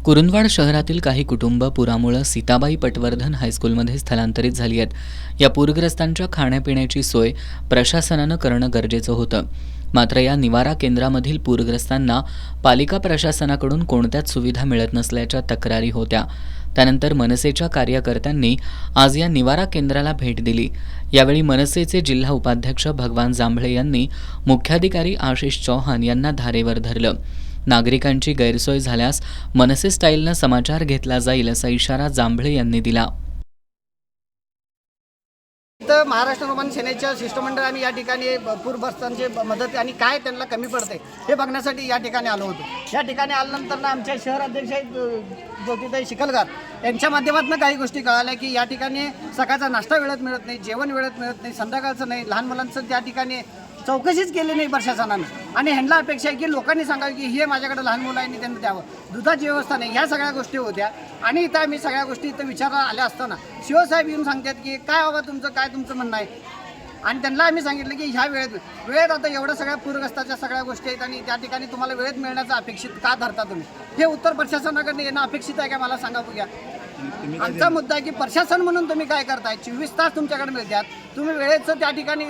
कुरुंदवाड शहरातील काही कुटुंब पुरामुळे सीताबाई पटवर्धन हायस्कूलमध्ये स्थलांतरित झाली आहेत। या पूरग्रस्तांच्या खाण्यापिण्याची सोय प्रशासनानं करणं गरजेचं होतं। मात्र या निवारा केंद्रामधील पूरग्रस्तांना पालिका प्रशासनाकडून कोणत्याच सुविधा मिळत नसल्याच्या तक्रारी होत्या। त्यानंतर मनसेच्या कार्यकर्त्यांनी आज या निवारा केंद्राला भेट दिली। यावेळी मनसेचे जिल्हा उपाध्यक्ष भगवान जांभळे यांनी मुख्याधिकारी आशिष चौहान यांना धारेवर धरलं। नागरिकांची गैरसोय झाल्यास मनसे स्टाईलनं समाचार घेतला जाईल असा इशारा जांभळे यांनी दिला। तर महाराष्ट्र नवमान सेनेच्या शिष्टमंडळ आम्ही या ठिकाणी पूरग्रस्तांची मदत आणि काय त्यांना कमी पडते हे बघण्यासाठी या ठिकाणी आलो होतो। या ठिकाणी आल्यानंतर आमच्या शहर अध्यक्ष ज्योतिताई शिकलगार यांच्या माध्यमातून काही गोष्टी कळाल्या की या ठिकाणी सकाळचा नाश्ता वेळेत मिळत नाही, जेवण वेळेत मिळत नाही, संध्याकाळचं नाही, लहान मुलांचं त्या ठिकाणी चौकशीच केली नाही प्रशासनानं। आणि ह्यांना अपेक्षा आहे की लोकांनी सांगावं की हे माझ्याकडे लहान मुलं आहे त्यांना द्यावं, दुधाची व्यवस्था नाही, ह्या सगळ्या गोष्टी होत्या। आणि इथं आम्ही सगळ्या गोष्टी इथं विचारायला आल्या असताना शिवसाहेब येऊन सांगतात की काय हवं तुमचं म्हणणं आहे। आणि त्यांना आम्ही सांगितलं की ह्या वेळेत आता एवढ्या सगळ्या पूरग्रस्ताच्या सगळ्या गोष्टी आहेत आणि त्या ठिकाणी तुम्हाला वेळेत मिळण्याचं अपेक्षित का धरता तुम्ही? हे उत्तर प्रशासनाकडनं येणं अपेक्षित आहे का मला सांगा बघूया। आमचा मुद्दा आहे की प्रशासन म्हणून तुम्ही काय करताय? 24 तास तुमच्याकडे मिळतात, तुम्ही वेळेचं त्या ठिकाणी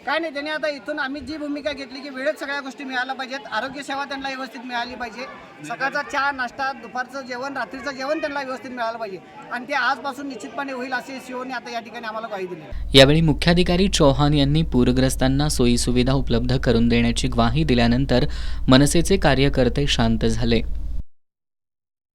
काय नाही। त्यांनी आता इथून आम्ही जी भूमिका घेतली की वेळेत सगळ्या गोष्टी मिळायला पाहिजेत, आरोग्य सेवा त्यांना व्यवस्थित मिळाली पाहिजे, सकाळचा चहा नाश्ता, दुपारचं जेवण, रात्रीचं जेवण त्यांना व्यवस्थित मिळालं पाहिजे आणि ते आजपासून निश्चितपणे होईल असे सीओने आता या ठिकाणी आम्हाला ग्वाही दिली। यावेळी मुख्याधिकारी चौहान यांनी पूरग्रस्तांना सोयी सुविधा उपलब्ध करून देण्याची ग्वाही दिल्यानंतर मनसेचे कार्यकर्ते शांत झाले।